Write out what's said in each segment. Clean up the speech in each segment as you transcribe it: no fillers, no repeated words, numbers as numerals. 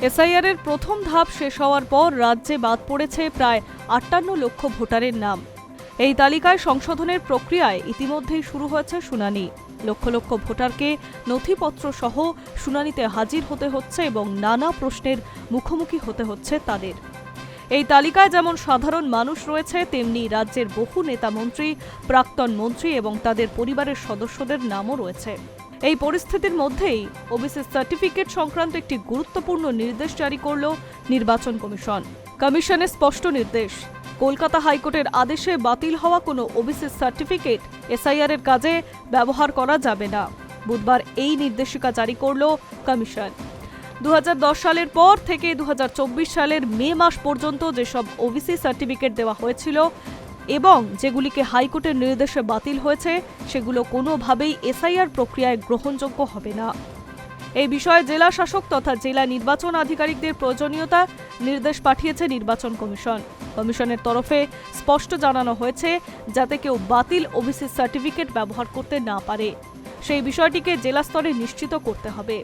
SIR এর প্রথম ধাপ শেষ হওয়ার পর রাজ্যে বাদ পড়েছে প্রায় ৫৮ লক্ষ ভোটারের নাম। এই তালিকায় সংশোধনের প্রক্রিয়ায় ইতিমধ্যেই শুরু হয়েছে শুনানি। লক্ষ লক্ষ ভোটারকে নথিপত্র সহ শুনানিতে হাজির হতে হচ্ছে এবং নানা প্রশ্নের মুখোমুখি হতে হচ্ছে তাদের। এই তালিকায় যেমন সাধারণ মানুষ রয়েছে, তেমনি রাজ্যের বহু নেতা মন্ত্রী, প্রাক্তন মন্ত্রী এবং তাদের পরিবারের সদস্যদের নামও রয়েছে। এই পরিস্থিতির মধ্যেই ওবিসি সার্টিফিকেট সংক্রান্ত একটি গুরুত্বপূর্ণ নির্দেশ জারি করল নির্বাচন কমিশন। কমিশনের স্পষ্ট নির্দেশ, কলকাতা হাইকোর্টের আদেশে বাতিল হওয়া কোনো ওবিসি সার্টিফিকেট এসআইআর এর কাজে ব্যবহার করা যাবে না। বুধবার এই নির্দেশিকা জারি করল কমিশন। 2010 সালের পর থেকে 2024 সালের মে মাস পর্যন্ত যেসব ওবিসি সার্টিফিকেট দেওয়া হয়েছিল এবং যেগুলিকে হাইকোর্টের নির্দেশে বাতিল হয়েছে, সেগুলো কোনোভাবেই এসআইআর প্রক্রিয়ায় গ্রহণযোগ্য হবে না। এই বিষয়ে জেলা শাসক তথা জেলা নির্বাচন আধিকারিকদের প্রয়োজনীয়তা নির্দেশ পাঠিয়েছে নির্বাচন কমিশন। কমিশনের তরফে স্পষ্ট জানানো হয়েছে যাতে কেউ বাতিল ওবিসি সার্টিফিকেট ব্যবহার করতে না পারে, সেই বিষয়টিকে জেলা স্তরে নিশ্চিত করতে হবে।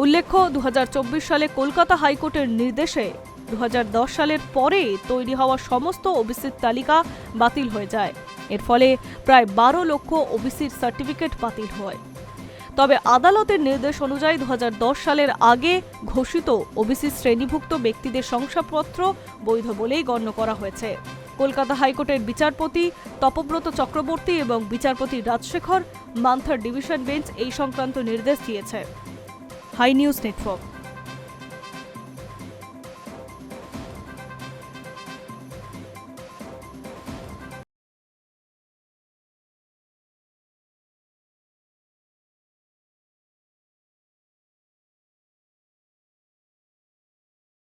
উল্লেখ্য, 2024 সালে কলকাতা হাইকোর্টের নির্দেশে 2010 সালের পরে তৈরি হওয়া সমস্ত ওবিসির তালিকা বাতিল হয়ে যায়। এর ফলে প্রায় 12 লক্ষ ওবিসির সার্টিফিকেট বাতিল হয়। তবে আদালতের নির্দেশ অনুযায়ী 2010 সালের আগে ঘোষিত ওবিসি শ্রেণীভুক্ত ব্যক্তিদের শংসাপত্র বৈধ বলেই গণ্য করা হয়েছে। কলকাতা হাইকোর্টের বিচারপতি তপব্রত চক্রবর্তী এবং বিচারপতি রাজশেখর মান্থার ডিভিশন বেঞ্চ এই সংক্রান্ত নির্দেশ দিয়েছে। High news network.